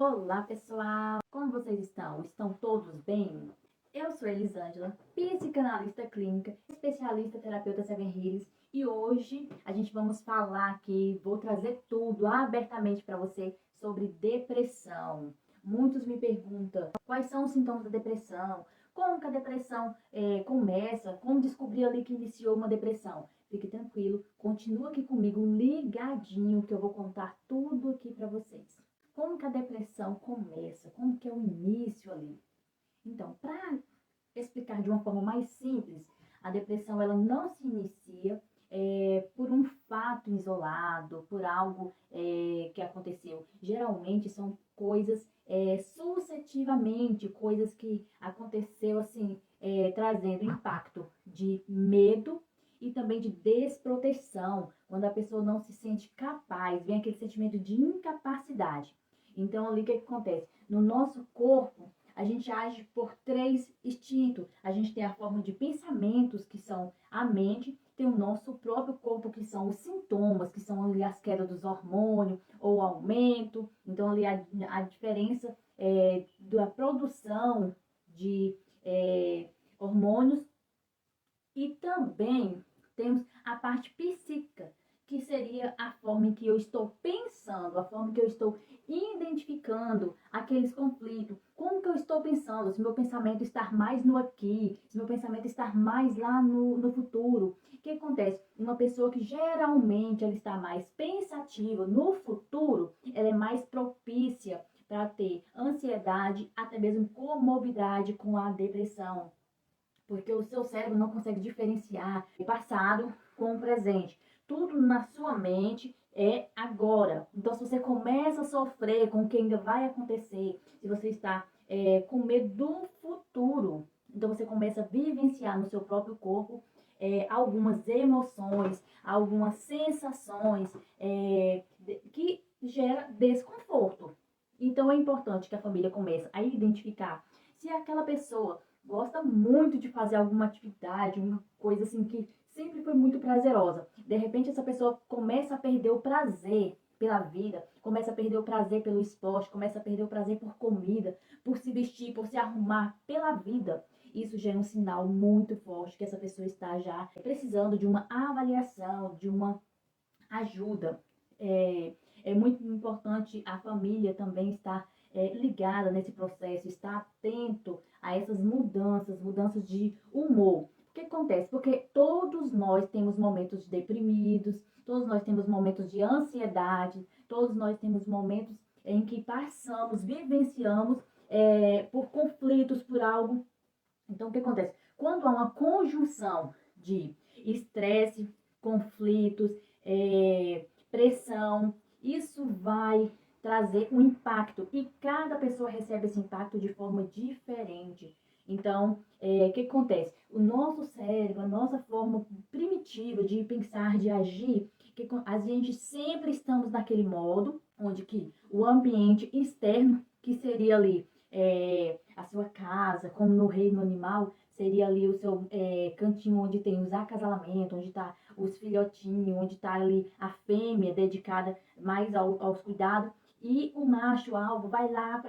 Olá pessoal, como vocês estão? Estão todos bem? Eu sou Elisângela, psicanalista clínica, especialista terapeuta Seven Healers, e hoje a gente vamos falar aqui, vou trazer tudo abertamente para você sobre depressão. Muitos me perguntam quais são os sintomas da depressão, como que a depressão começa, como descobrir ali que iniciou uma depressão. Fique tranquilo, continua aqui comigo ligadinho que eu vou contar tudo aqui para vocês. Como que a depressão começa? Como que é o início ali? Então, para explicar de uma forma mais simples, a depressão ela não se inicia por um fato isolado, por algo que aconteceu. Geralmente são coisas sucessivamente, coisas que aconteceu assim, trazendo impacto de medo e também de desproteção, quando a pessoa não se sente capaz, vem aquele sentimento de incapacidade. Então, ali o que acontece? No nosso corpo, a gente age por três instintos. A gente tem a forma de pensamentos, que são a mente, tem o nosso próprio corpo, que são os sintomas, que são ali as quedas dos hormônios ou aumento. Então, ali a diferença da produção de hormônios. E também temos a parte psíquica, que seria a forma em que eu estou pensando, a forma em que eu estou identificando aqueles conflitos. Como que eu estou pensando? Se meu pensamento está mais no aqui, se meu pensamento está mais lá no futuro. O que acontece? Uma pessoa que geralmente ela está mais pensativa no futuro, ela é mais propícia para ter ansiedade, até mesmo comorbidade com a depressão, porque o seu cérebro não consegue diferenciar o passado com o presente. Tudo na sua mente é agora. Então, se você começa a sofrer com o que ainda vai acontecer, se você está com medo do futuro, então você começa a vivenciar no seu próprio corpo algumas emoções, algumas sensações que gera desconforto. Então, é importante que a família comece a identificar se aquela pessoa gosta muito de fazer alguma atividade, uma coisa assim que sempre foi muito prazerosa. De repente, essa pessoa começa a perder o prazer pela vida, começa a perder o prazer pelo esporte, começa a perder o prazer por comida, por se vestir, por se arrumar, pela vida. Isso já é um sinal muito forte que essa pessoa está já precisando de uma avaliação, de uma ajuda. É muito importante a família também estar ligada nesse processo, estar atento a essas mudanças, mudanças de humor. O que acontece? Porque todos nós temos momentos deprimidos, todos nós temos momentos de ansiedade, todos nós temos momentos em que passamos, vivenciamos por conflitos, por algo. Então, o que acontece? Quando há uma conjunção de estresse, conflitos, pressão, isso vai trazer um impacto e cada pessoa recebe esse impacto de forma diferente. Então, o que acontece? O nosso cérebro, a nossa forma primitiva de pensar, de agir, que a gente sempre estamos naquele modo onde que o ambiente externo, que seria ali a sua casa, como no reino animal, seria ali o seu cantinho onde tem os acasalamentos, onde está os filhotinhos, onde está ali a fêmea dedicada mais aos cuidados, e o macho alvo vai lá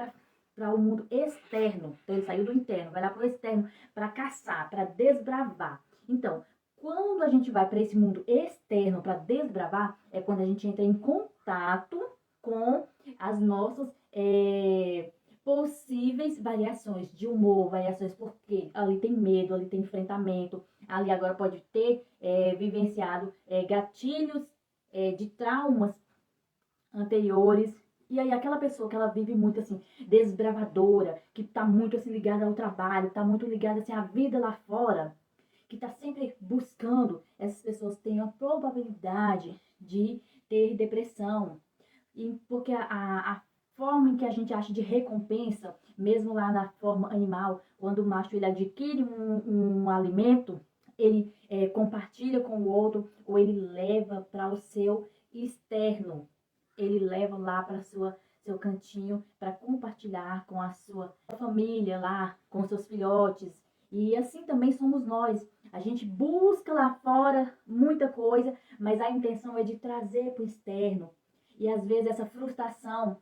para o mundo externo. Então ele saiu do interno, vai lá para o externo para caçar, para desbravar. Então, quando a gente vai para esse mundo externo para desbravar, é quando a gente entra em contato com as nossas possíveis variações de humor, variações porque ali tem medo, ali tem enfrentamento, ali agora pode ter vivenciado gatilhos de traumas anteriores. E aí aquela pessoa que ela vive muito assim, desbravadora, que tá muito assim ligada ao trabalho, tá muito ligada assim à vida lá fora, que tá sempre buscando, essas pessoas têm a probabilidade de ter depressão. E porque a forma em que a gente acha de recompensa, mesmo lá na forma animal, quando o macho ele adquire um alimento, ele compartilha com o outro ou ele leva para o seu externo, ele leva lá para seu cantinho para compartilhar com a sua família lá, com seus filhotes. E assim também somos nós. A gente busca lá fora muita coisa, mas a intenção é de trazer para o externo. E às vezes essa frustração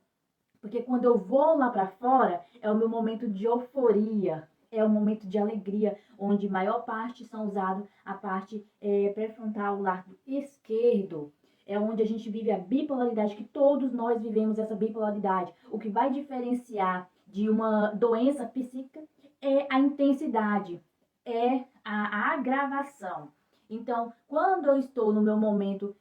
Porque quando eu vou lá para fora, é o meu momento de euforia, é o momento de alegria, onde maior parte são usados a parte pré-frontal, o lado esquerdo. É onde a gente vive a bipolaridade, que todos nós vivemos essa bipolaridade. O que vai diferenciar de uma doença psíquica é a intensidade, é a agravação. Então, quando eu estou no meu momento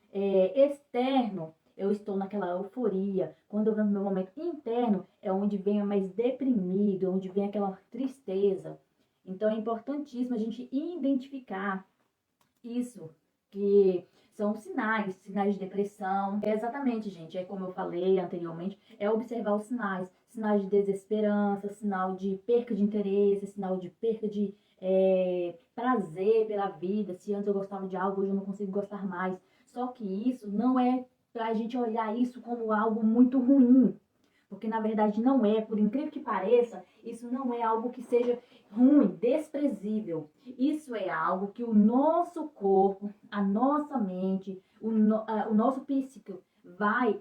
externo, eu estou naquela euforia. Quando eu venho no meu momento interno, é onde vem mais deprimido, onde vem aquela tristeza. Então, é importantíssimo a gente identificar isso, que são sinais de depressão. É exatamente, gente, é como eu falei anteriormente, é observar os sinais de desesperança, sinal de perca de interesse, sinal de perca de prazer pela vida. Se antes eu gostava de algo, hoje eu não consigo gostar mais. Só que isso não é para a gente olhar isso como algo muito ruim, porque na verdade não é, por incrível que pareça, isso não é algo que seja ruim, desprezível. Isso é algo que o nosso corpo, a nossa mente, o nosso psíquico vai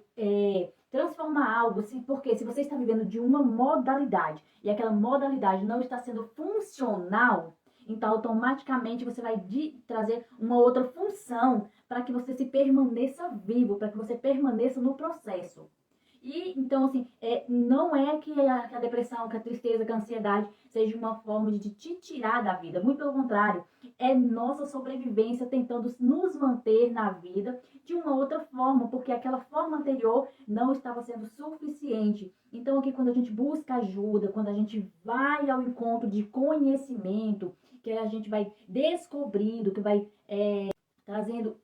transformar algo, porque se você está vivendo de uma modalidade e aquela modalidade não está sendo funcional, então automaticamente você vai trazer uma outra função para que você se permaneça vivo, para que você permaneça no processo. E, então, assim, não é que a depressão, que a tristeza, que a ansiedade seja uma forma de te tirar da vida. Muito pelo contrário, é nossa sobrevivência tentando nos manter na vida de uma outra forma, porque aquela forma anterior não estava sendo suficiente. Então, aqui, quando a gente busca ajuda, quando a gente vai ao encontro de conhecimento, que a gente vai descobrindo, que vai trazendo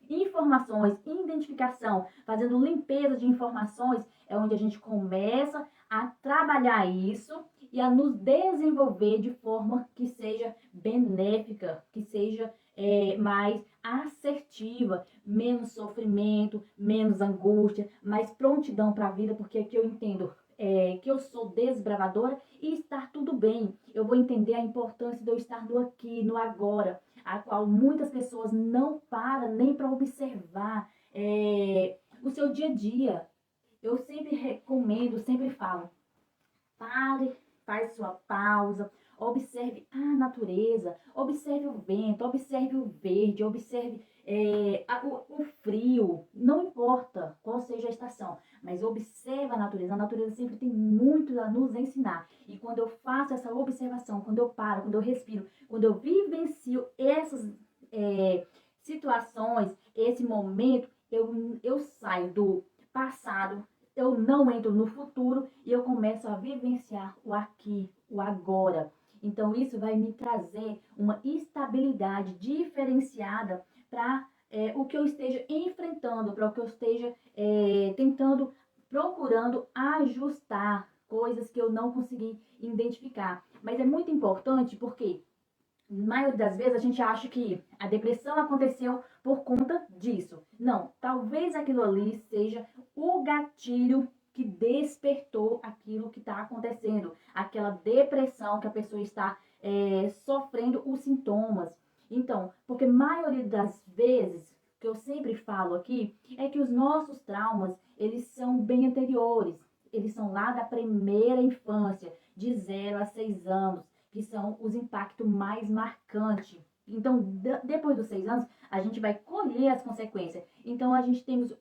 informações, identificação, fazendo limpeza de informações, é onde a gente começa a trabalhar isso e a nos desenvolver de forma que seja benéfica, que seja mais assertiva, menos sofrimento, menos angústia, mais prontidão para a vida, porque aqui eu entendo que eu sou desbravadora e estar tudo bem. Eu vou entender a importância de eu estar no aqui, no agora, a qual muitas pessoas não param nem para observar o seu dia a dia. Eu sempre recomendo, sempre falo, pare, faz sua pausa, observe a natureza, observe o vento, observe o verde, observe o frio, não importa qual seja a estação, mas observe a natureza sempre tem muito a nos ensinar. E quando eu faço essa observação, quando eu paro, quando eu respiro, quando eu vivencio essas situações, esse momento, eu saio do passado, eu não entro no futuro e eu começo a vivenciar o aqui, o agora. Então, isso vai me trazer uma estabilidade diferenciada para o que eu esteja enfrentando, para o que eu esteja tentando, procurando ajustar coisas que eu não consegui identificar. Mas é muito importante porque na maioria das vezes a gente acha que a depressão aconteceu por conta disso. Não, talvez aquilo ali seja o gatilho que despertou aquilo que está acontecendo, aquela depressão que a pessoa está sofrendo os sintomas. Então, porque a maioria das vezes, que eu sempre falo aqui, é que os nossos traumas, eles são bem anteriores. Eles são lá da primeira infância, de 0 a 6 anos, que são os impactos mais marcantes. Então, depois dos 6 anos, a gente vai colher as consequências. Então, a gente temos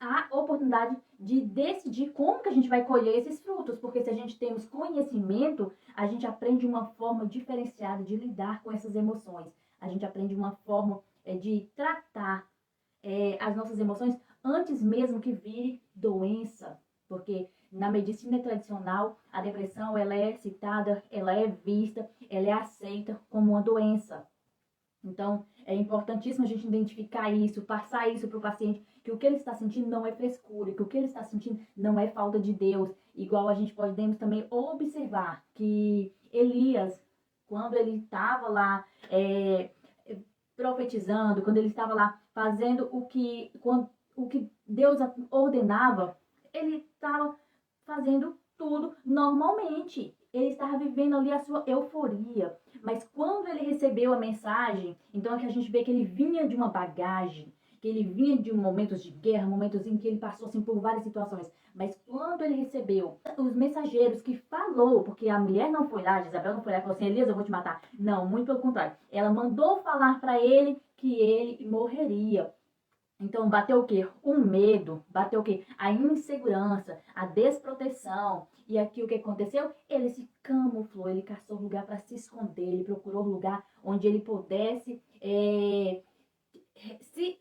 a oportunidade de decidir como que a gente vai colher esses frutos, porque se a gente temos conhecimento, a gente aprende uma forma diferenciada de lidar com essas emoções. A gente aprende uma forma de tratar as nossas emoções antes mesmo que vire doença, porque na medicina tradicional, a depressão ela é citada, ela é vista, ela é aceita como uma doença. Então, é importantíssimo a gente identificar isso, passar isso para o paciente, que o que ele está sentindo não é frescura, que o que ele está sentindo não é falta de Deus. Igual a gente podemos também observar que Elias, quando ele estava lá profetizando, quando ele estava lá fazendo o que Deus ordenava, ele estava fazendo tudo normalmente. Ele estava vivendo ali a sua euforia. Mas quando ele recebeu a mensagem, então é que a gente vê que ele vinha de uma bagagem, que ele vinha de momentos de guerra, momentos em que ele passou assim, por várias situações. Mas quando ele recebeu os mensageiros que falou, porque a mulher não foi lá, Jezabel não foi lá e falou assim, Elias, eu vou te matar. Não, muito pelo contrário. Ela mandou falar para ele que ele morreria. Então, bateu o quê? O medo, bateu o quê? A insegurança, a desproteção. E aqui o que aconteceu? Ele se camuflou, ele caçou lugar para se esconder, ele procurou lugar onde ele pudesse se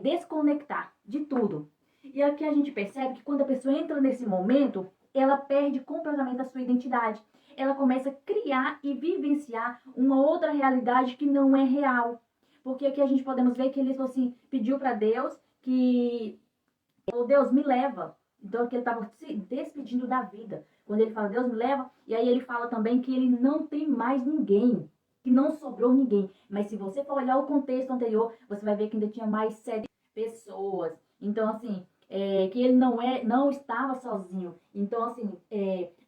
desconectar de tudo. E aqui a gente percebe que quando a pessoa entra nesse momento, ela perde completamente a sua identidade. Ela começa a criar e vivenciar uma outra realidade que não é real. Porque aqui a gente podemos ver que ele assim, pediu para Deus que, oh, Deus me leva. Então aqui ele estava se despedindo da vida. Quando ele fala, Deus me leva, e aí ele fala também que ele não tem mais ninguém, que não sobrou ninguém. Mas se você for olhar o contexto anterior, você vai ver que ainda tinha mais 7 pessoas. Então, assim, que ele não estava sozinho. Então, assim,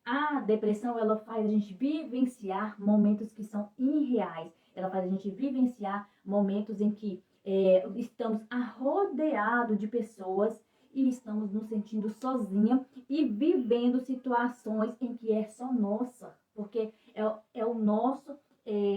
a depressão, ela faz a gente vivenciar momentos que são irreais. Ela faz a gente vivenciar momentos em que estamos rodeados de pessoas e estamos nos sentindo sozinha e vivendo situações em que é só nossa, porque é o nosso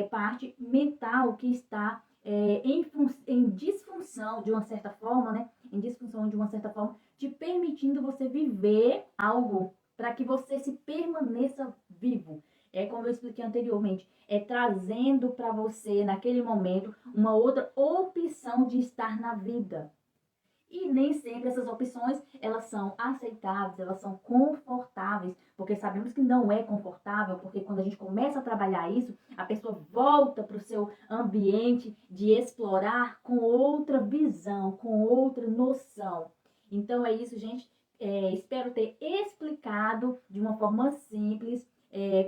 parte mental que está em disfunção de uma certa forma, né? Em disfunção de uma certa forma, te permitindo você viver algo para que você se permaneça vivo. É como eu expliquei anteriormente, é trazendo para você, naquele momento, uma outra opção de estar na vida. E nem sempre essas opções, elas são aceitáveis, elas são confortáveis, porque sabemos que não é confortável, porque quando a gente começa a trabalhar isso, a pessoa volta para o seu ambiente de explorar com outra visão, com outra noção. Então é isso, gente. Espero ter explicado de uma forma simples.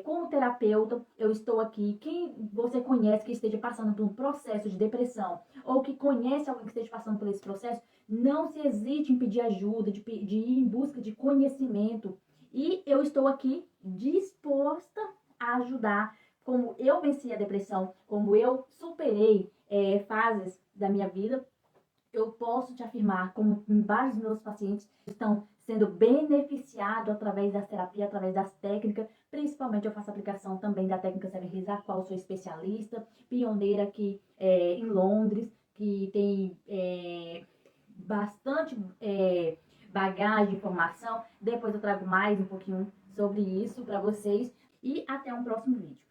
Como terapeuta, eu estou aqui. Quem você conhece que esteja passando por um processo de depressão, ou que conhece alguém que esteja passando por esse processo, não se hesite em pedir ajuda, de ir em busca de conhecimento. E eu estou aqui disposta a ajudar. Como eu venci a depressão, como eu superei fases da minha vida, eu posso te afirmar, como vários dos meus pacientes estão sendo beneficiados através das terapias, através das técnicas. Principalmente eu faço aplicação também da técnica 7 Rs, a qual sou especialista, pioneira aqui em Londres, que tem bastante bagagem de informação. Depois eu trago mais um pouquinho sobre isso para vocês. E até um próximo vídeo.